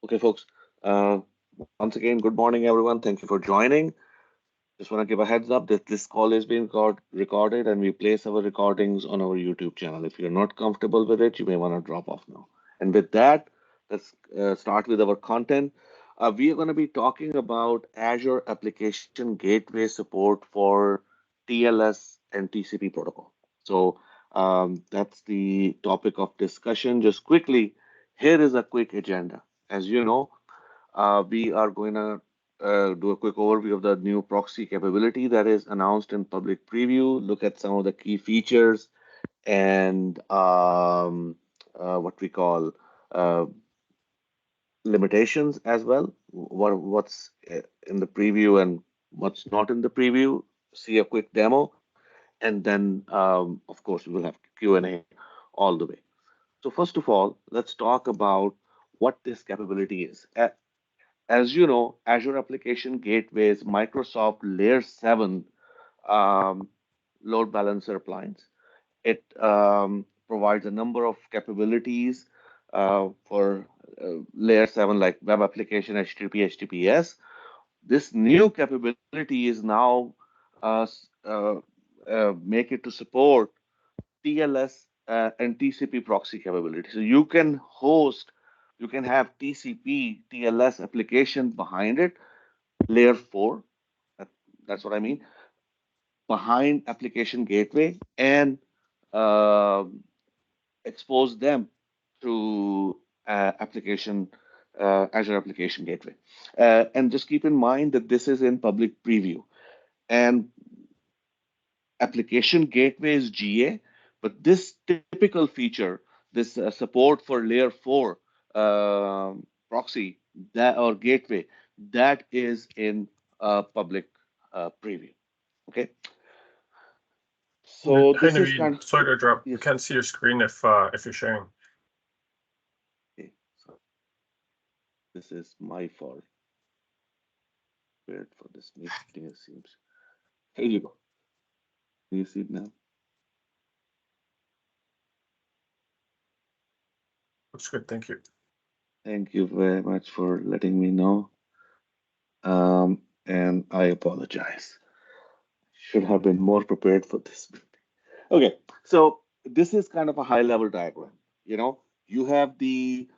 Okay, folks. Once again, good morning, everyone. Thank you for joining. Just want to give a heads up that this call is being recorded and we place our recordings on our YouTube channel. If you're not comfortable with it, you may want to drop off now. And with that, let's start with our content. We are going to be talking about Azure Application Gateway support for TLS and TCP protocol. So that's the topic of discussion. Just quickly, here is a quick agenda. As you know, we are going to do a quick overview of the new proxy capability that is announced in public preview, look at some of the key features and what we call uh, limitations as well, what's in the preview and what's not in the preview, see a quick demo, and then, of course, we will have Q&A all the way. So first of all, let's talk about what this capability is. As you know, Azure Application Gateway is Microsoft Layer 7 um, load balancer appliance. It provides a number of capabilities for Layer 7, like web application, HTTP, HTTPS. This new capability is now make it to support TLS and TCP proxy capability. So you can have TCP, TLS application behind it, layer 4. that- That's what I mean, behind application gateway, and uh, expose them to Azure Application Gateway. And just keep in mind that this is in public preview. And application gateway is GA, but this typical feature, this support for layer 4 proxy that or gateway, that is in public preview. Okay, so Hey, this is Naveen, kind of, sorry to interrupt. We yes. can't see your screen if you're sharing. Okay, so this is my fault. Weird for this meeting, it seems. Here you go. Can you see it now? Looks good, thank you. Thank you very much for letting me know. And I apologize. Should have been more prepared for this meeting. Okay, so this is kind of a high level diagram. You have the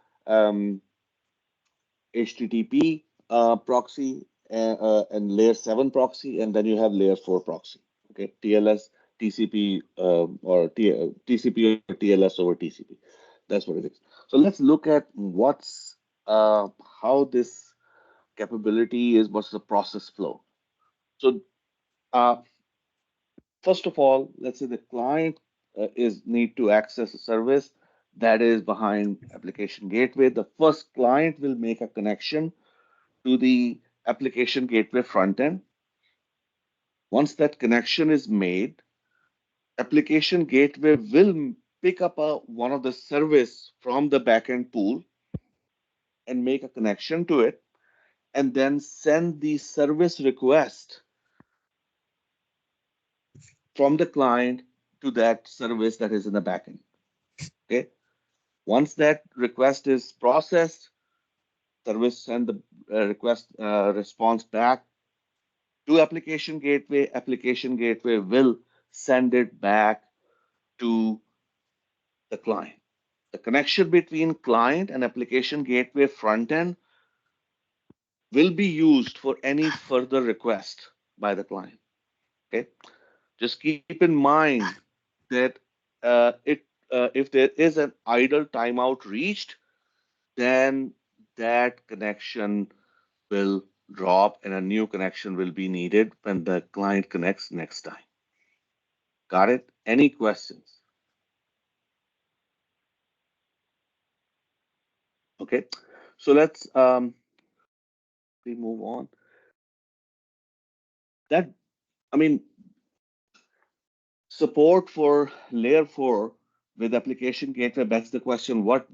HTTP proxy and layer 7 proxy, and then you have layer 4 proxy. Okay, TLS, TCP, TCP or TLS over TCP. That's what it is. So let's look at how this capability is, what's the process flow. So uh, first of all, let's say the client is need to access a service that is behind application gateway. The first client will make a connection to the application gateway front end. Once that connection is made, application gateway will pick up one of the service from the backend pool and make a connection to it, and then send the service request from the client to that service that is in the backend. Okay. Once that request is processed, service send the request response back to application gateway. Application gateway will send it back to the client. The connection between client and application gateway front end will be used for any further request by the client. Okay, just keep in mind that if there is an idle timeout reached, then that connection will drop and a new connection will be needed when the client connects next time. Got it? Any questions? Okay, so let's we move on. That I mean, support for layer 4 with application gateway begs the question, what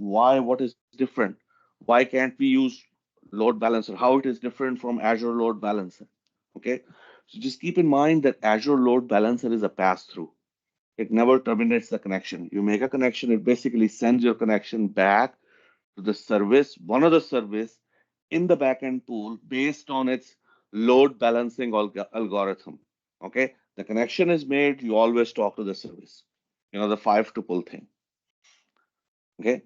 is different? Why can't we use load balancer? How it is different from Azure load balancer? Okay, so just keep in mind that Azure load balancer is a pass-through. It never terminates the connection. You make a connection, it basically sends your connection back to the service, one of the service in the backend pool based on its load balancing algorithm. Okay, the connection is made, you always talk to the service, the 5 tuple thing. Okay,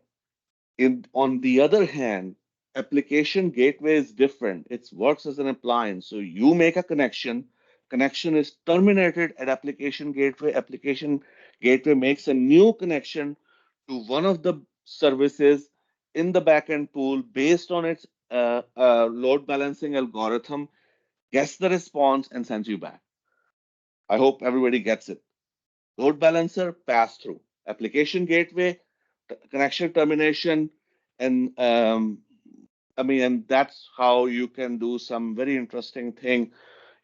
on the other hand, application gateway is different. It works as an appliance. So you make a connection is terminated at application gateway. Application gateway makes a new connection to one of the services in the backend pool based on its load balancing algorithm, gets the response, and sends you back. I hope everybody gets it. Load balancer, pass through. Application gateway, connection termination, and and that's how you can do some very interesting thing,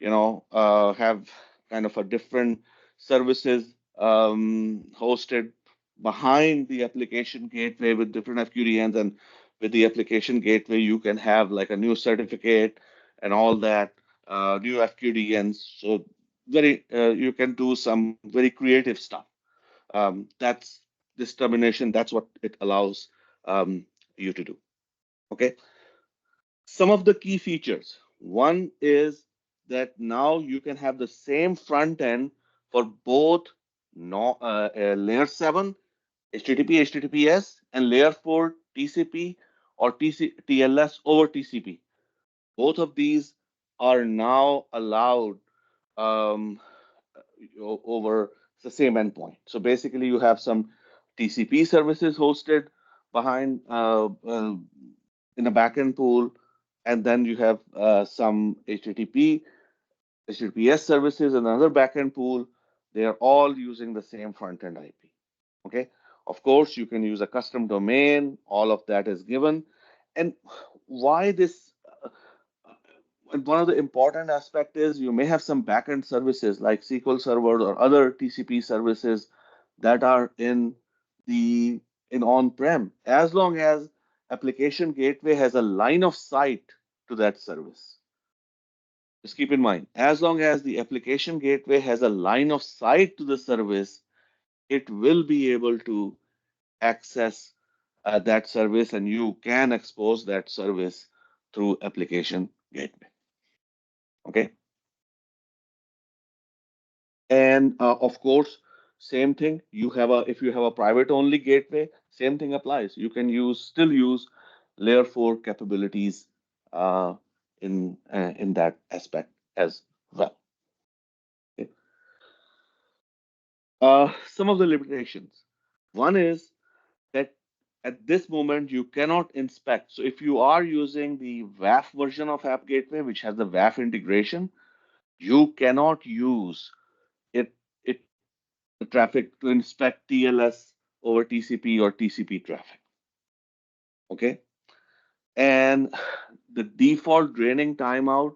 have kind of a different services hosted behind the application gateway with different FQDNs, and with the application gateway, you can have like a new certificate and all that, new FQDNs. So you can do some very creative stuff. That's this termination. That's what it allows you to do. Okay. Some of the key features. One is that now you can have the same front end for both no, layer 7 HTTP, HTTPS, and layer 4 TCP or TLS over TCP. Both of these are now allowed um, over the same endpoint. So basically, you have some TCP services hosted behind in a backend pool, and then you have some HTTPS services in another backend pool. They are all using the same front end IP. Okay. Of course, you can use a custom domain. All of that is given. And why this? And one of the important aspect is you may have some backend services like SQL Server or other TCP services that are the in on-prem. As long as application gateway has a line of sight to that service. Just keep in mind, as long as the application gateway has a line of sight to the service, it will be able to access that service, and you can expose that service through application gateway. Okay. And of course, same thing. If you have a private only gateway, same thing applies. You can still use layer 4 capabilities uh, in that aspect as well. Okay. Some of the limitations. One is that at this moment you cannot inspect. So if you are using the WAF version of App Gateway, which has the WAF integration, you cannot use it the traffic to inspect TLS over TCP or TCP traffic. Okay. And the default draining timeout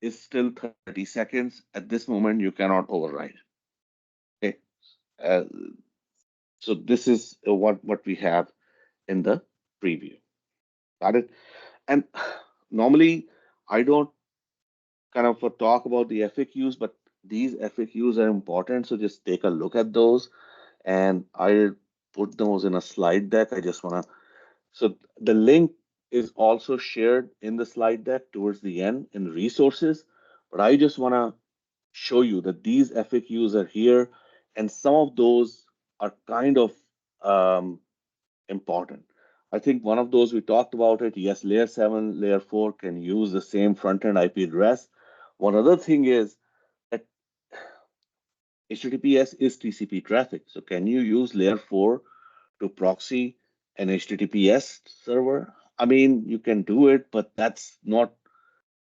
is still 30 seconds. At this moment, you cannot override. Okay. Uh, so this is what we have in the preview. Got it? And normally, I don't kind of talk about the FAQs, but these FAQs are important. So just take a look at those, and I put those in a slide deck. I just want to. So the link is also shared in the slide deck towards the end in resources, but I just want to show you that these FAQs are here, and some of those are kind of important. I think one of those we talked about it. Yes, layer 7, layer 4 can use the same front-end IP address. One other thing is that HTTPS is TCP traffic. So can you use layer 4 to proxy an HTTPS server? I mean, you can do it, but that's not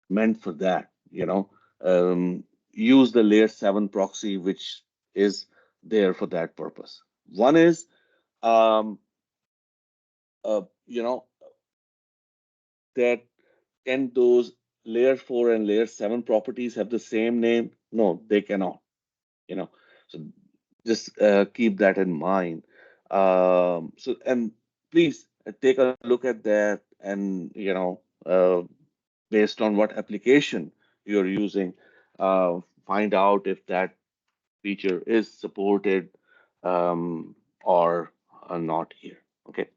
meant for that. Use the layer 7 proxy, which is there for that purpose. One is, um, uh, you know, that can those layer 4 and layer 7 properties have the same name? No, they cannot. So just keep that in mind. And please take a look at that, and based on what application you're using, find out if that feature is supported or not here. Okay.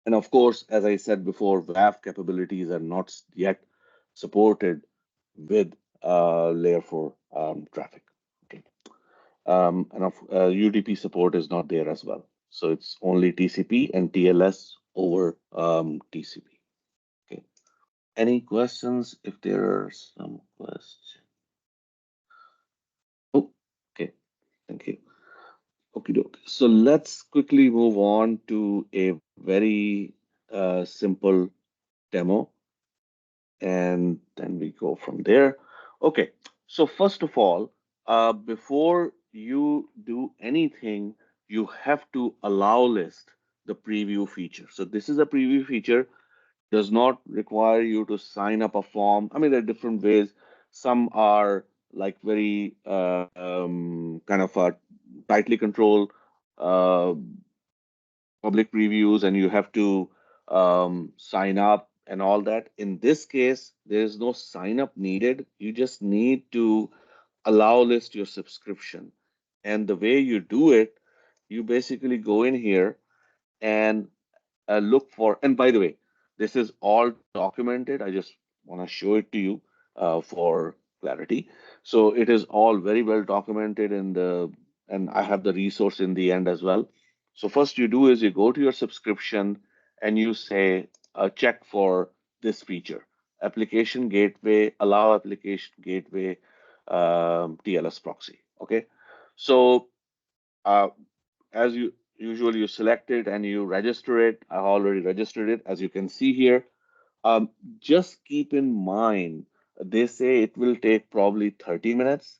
And of course, as I said before, WAF capabilities are not yet supported with layer 4 traffic. Okay. And UDP support is not there as well. So it's only TCP and TLS over TCP. Okay. Any questions? If there are some questions. Oh, okay. Thank you. Okay, so let's quickly move on to a very simple demo, and then we go from there. Okay, so first of all, before you do anything, you have to allow list the preview feature. So this is a preview feature, does not require you to sign up a form. I mean, there are different ways. Some are like very kind of a tightly controlled uh, public previews, and you have to sign up and all that. In this case, there is no sign up needed. You just need to allow list your subscription. And the way you do it, you basically go in here and look for, and by the way, this is all documented. I just want to show it to you for clarity. So it is all very well documented in the, and I have the resource in the end as well. So first you do is you go to your subscription and you say check for this feature, application gateway, allow application gateway TLS proxy. Okay. So uh, as you usually you select it and you register it. I already registered it, as you can see here. Um, just keep in mind, they say it will take probably 30 minutes.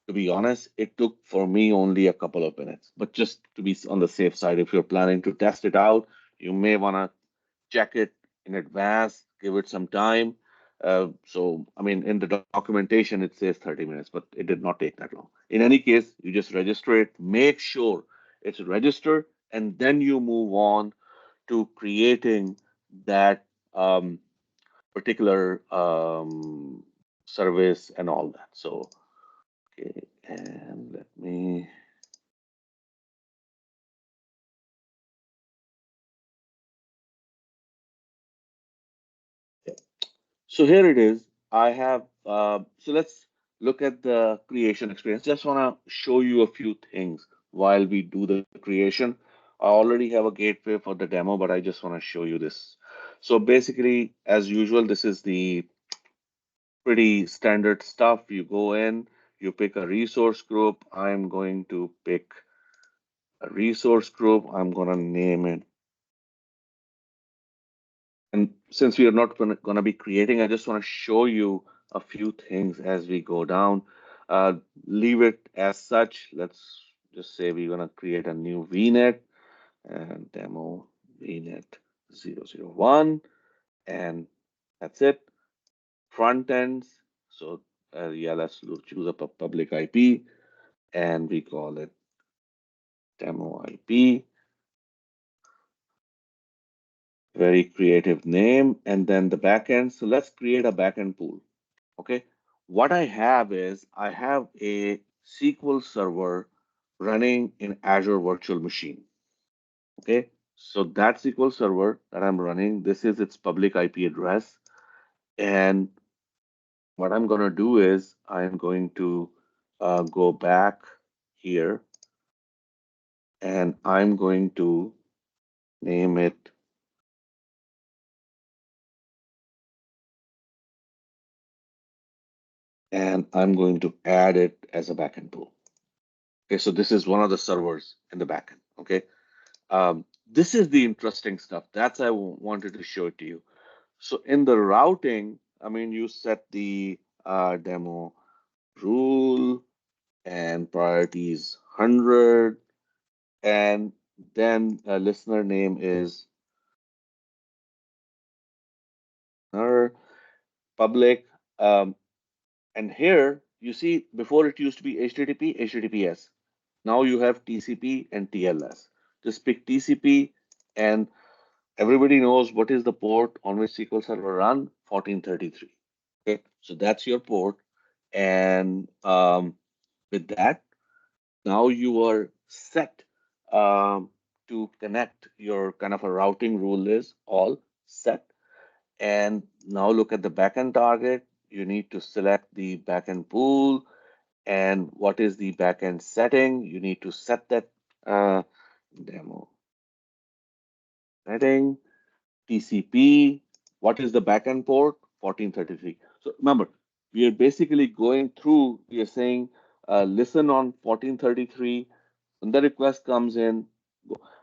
To be honest, it took for me only a couple of minutes. But just to be on the safe side, if you're planning to test it out, you may want to check it in advance, give it some time. So, I mean, in the documentation, it says 30 minutes, but it did not take that long. In any case, you just register it, make sure it's registered, and then you move on to creating that particular service and all that. So, okay, and let me. So here it is. I have, so let's look at the creation experience. Just want to show you a few things while we do the creation. I already have a gateway for the demo, but I just want to show you this. So basically, as usual, this is the pretty standard stuff. You go in, you pick a resource group. I'm going to pick a resource group. I'm going to name it. And since we are not going to be creating, I just want to show you a few things as we go down. Leave it as such. Let's just say we're going to create a new VNet and demo VNet 001, and that's it. Front ends. So yeah, let's choose a public IP and we call it demo IP. Very creative name. And then the backend. So let's create a backend pool. Okay, what I have is I have a SQL server running in Azure Virtual Machine. Okay, so that SQL server that I'm running, this is its public IP address. And what I'm going to do is I'm going to go back here and I'm going to name it. And I'm going to add it as a backend pool. Okay, so this is one of the servers in the backend. Okay. This is the interesting stuff. That's I wanted to show it to you. So in the routing, I mean, you set the demo rule and priorities 100, and then listener name is public. And here you see before it used to be HTTP, HTTPS. Now you have TCP and TLS. Just pick TCP, and everybody knows what is the port on which SQL Server run, 1433. Okay, so that's your port. And with that, now you are set. to connect your kind of a routing rule is all set. And now look at the backend target. You need to select the backend pool. And what is the backend setting? You need to set that demo setting. TCP. What is the backend port? 1433. So remember, we are basically going through, we are saying, listen on 1433. When the request comes in,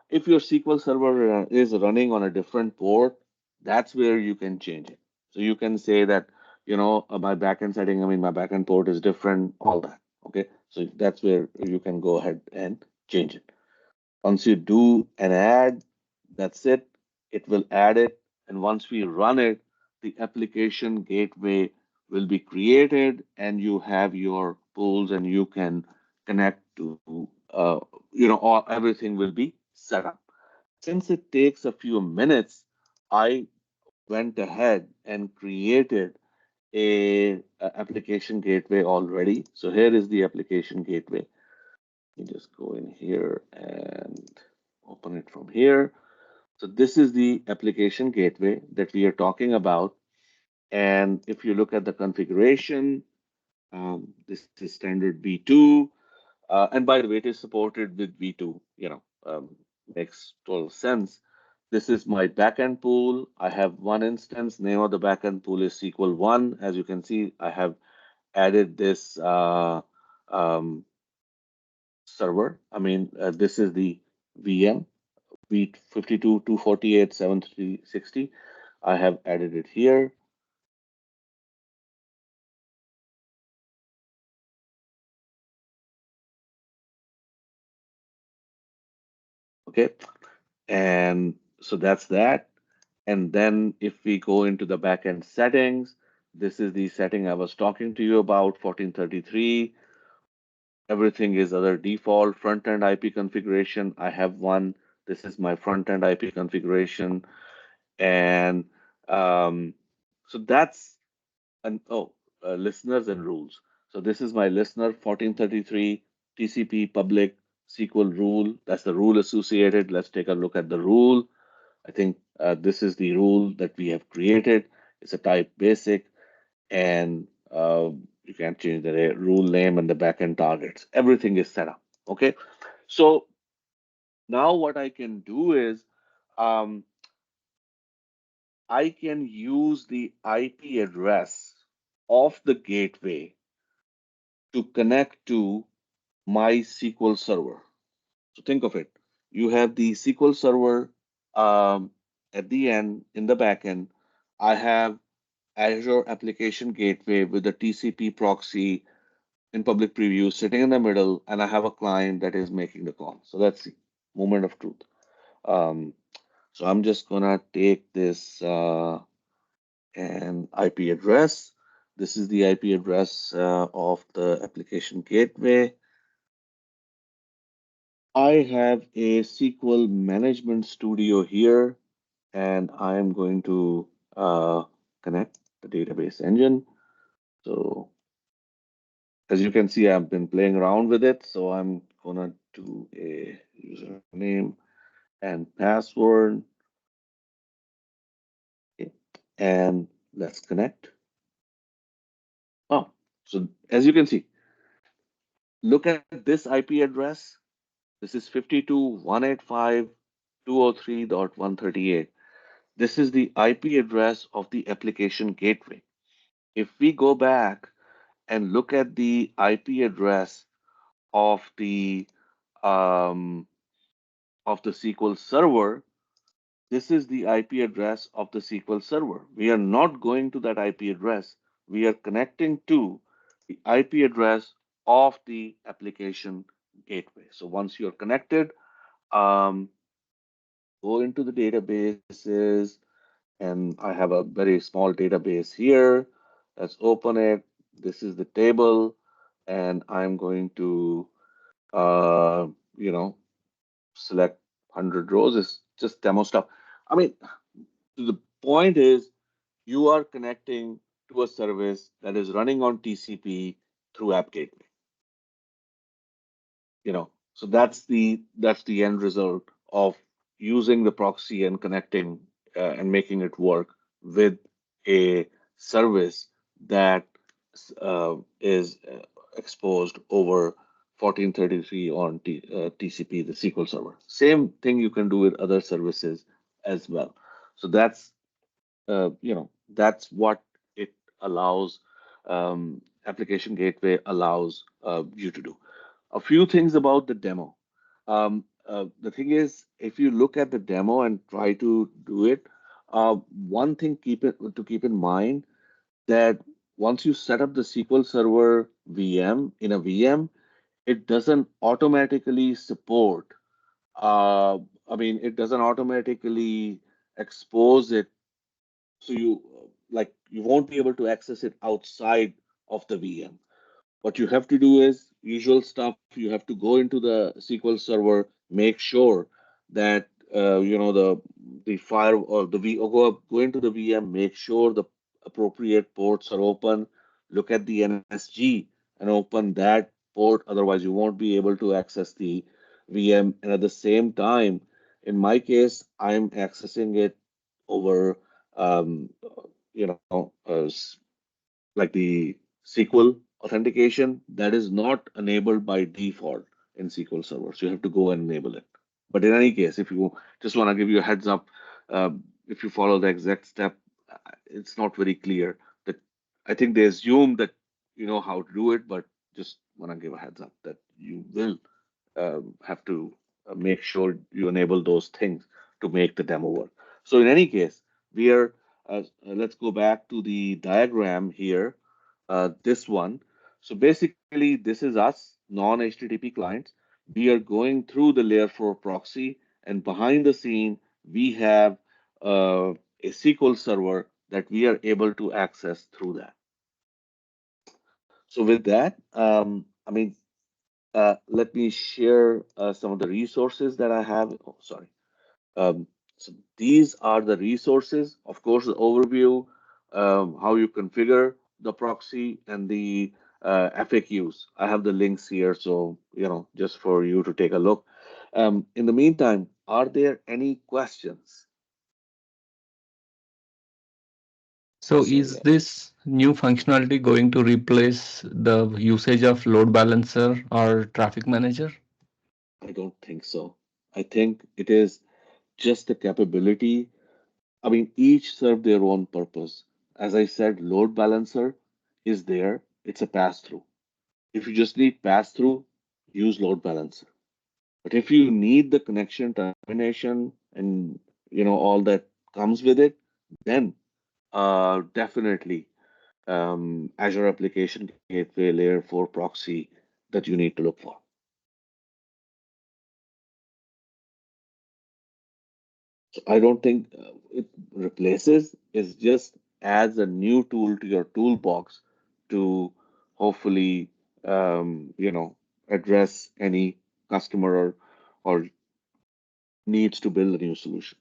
if your SQL Server is running on a different port, that's where you can change it. So you can say that, my backend setting, I mean, my backend port is different, all that. Okay. So that's where you can go ahead and change it. Once you do an add, that's it. It will add it. And once we run it, the application gateway will be created and you have your pools and you can connect to, everything will be set up. Since it takes a few minutes, I went ahead and created a application gateway already. So here is the application gateway. You just go in here and open it from here. So this is the application gateway that we are talking about. And if you look at the configuration, this is standard V2. And by the way, it is supported with V2, makes total sense. This is my backend pool. I have one instance. Name of the backend pool is SQL1. As you can see, I have added this server. I mean, this is the VM, V52, 248, 7360. I have added it here. Okay. And so that's that. And then if we go into the backend settings, this is the setting I was talking to you about, 1433. Everything is other default front-end IP configuration. I have one. This is my front-end IP configuration. And so that's listeners and rules. So this is my listener 1433 TCP public SQL rule. That's the rule associated. Let's take a look at the rule. I think this is the rule that we have created. It's a type basic, and you can change the rule name and the backend targets. Everything is set up. Okay. So now what I can do is um, I can use the IP address of the gateway to connect to my SQL server. So think of it. You have the SQL server at the end in the backend. I have Azure Application Gateway with the TCP proxy in public preview sitting in the middle, and I have a client that is making the call. So that's the moment of truth. Um, so I'm just gonna take this and IP address. This is the IP address of the application gateway. I have a SQL Management Studio here, and I'm going to connect the database engine. So as you can see, I've been playing around with it. So I'm gonna do a username and password. Okay. And let's connect. Oh, so as you can see, look at this IP address. This is 52.185.203.138. This is the IP address of the application gateway. If we go back and look at the IP address of the um, SQL server, this is the IP address of the SQL server. We are not going to that IP address. We are connecting to the IP address of the application gateway. So once you're connected, um, go into the databases, and I have a very small database here. Let's open it. This is the table, and I'm going to, uh, you know, select 100 rows. It's just demo stuff. I mean, the point is you are connecting to a service that is running on TCP through App Gateway. So that's the end result of using the proxy and connecting and making it work with a service that is exposed over 1433 on TCP, the SQL Server. Same thing you can do with other services as well. So that's what it allows. Application Gateway allows you to do. A few things about the demo. The thing is, if you look at the demo and try to do it, one thing to keep in mind that once you set up the SQL Server VM in a VM, it doesn't automatically support. Uh, it doesn't automatically expose it, so you won't be able to access it outside of the VM. What you have to do is usual stuff. You have to go into the SQL Server, make sure that the fire or go into the VM, make sure the appropriate ports are open. Look at the NSG and open that port. Otherwise, you won't be able to access the VM. And at the same time, in my case, I'm accessing it over um, you know, like the SQL authentication that is not enabled by default in SQL Server. So you have to go and enable it. But in any case, if you just want to give you a heads up, uh, if you follow the exact step, it's not very clear. That I think they assume that you know how to do it, but just want to give a heads up that you will have to make sure you enable those things to make the demo work. So in any case, we are, let's go back to the diagram here, this one. So basically, this is us, non-HTTP clients. We are going through the layer 4 proxy, and behind the scene, we have a SQL server that we are able to access through that. So with that, let me share some of the resources that I have. Oh, sorry. Um, so these are the resources, of course, the overview, how you configure the proxy, and the FAQs. I have the links here, so just for you to take a look. In the meantime, are there any questions? So Sorry, is this new functionality going to replace the usage of load balancer or traffic manager? I don't think so. I think it is just the capability. Each serve their own purpose. As I said, load balancer is there. It's a pass through. If you just need pass through, use load balancer. But if you need the connection termination and all that comes with it, then definitely Azure Application Gateway Layer 4 proxy that you need to look for. So I don't think it replaces, it just adds a new tool to your toolbox to hopefully, address any customer or needs to build a new solution.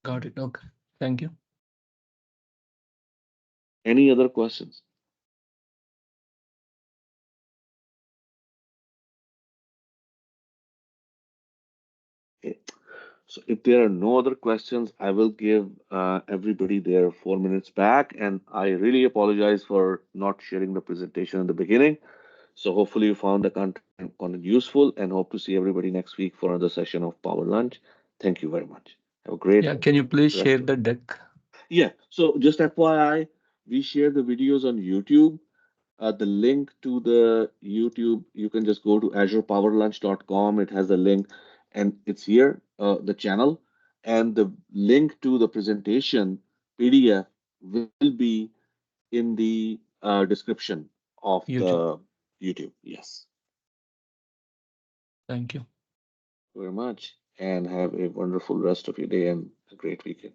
Got it. Okay. Thank you. Any other questions? Okay. So if there are no other questions, I will give everybody their 4 minutes back. And I really apologize for not sharing the presentation in the beginning. So hopefully you found the content useful, and hope to see everybody next week for another session of Power Lunch. Thank you very much. Have a great Yeah, can you please share rest of the deck? Yeah. So just FYI, we share the videos on YouTube. The link to the YouTube, you can just go to azurepowerlunch.com. It has a link, and it's here, the channel, and the link to the presentation PDF will be in the description of YouTube. the YouTube. Yes, Thank you. very much, and have a wonderful rest of your day and a great weekend.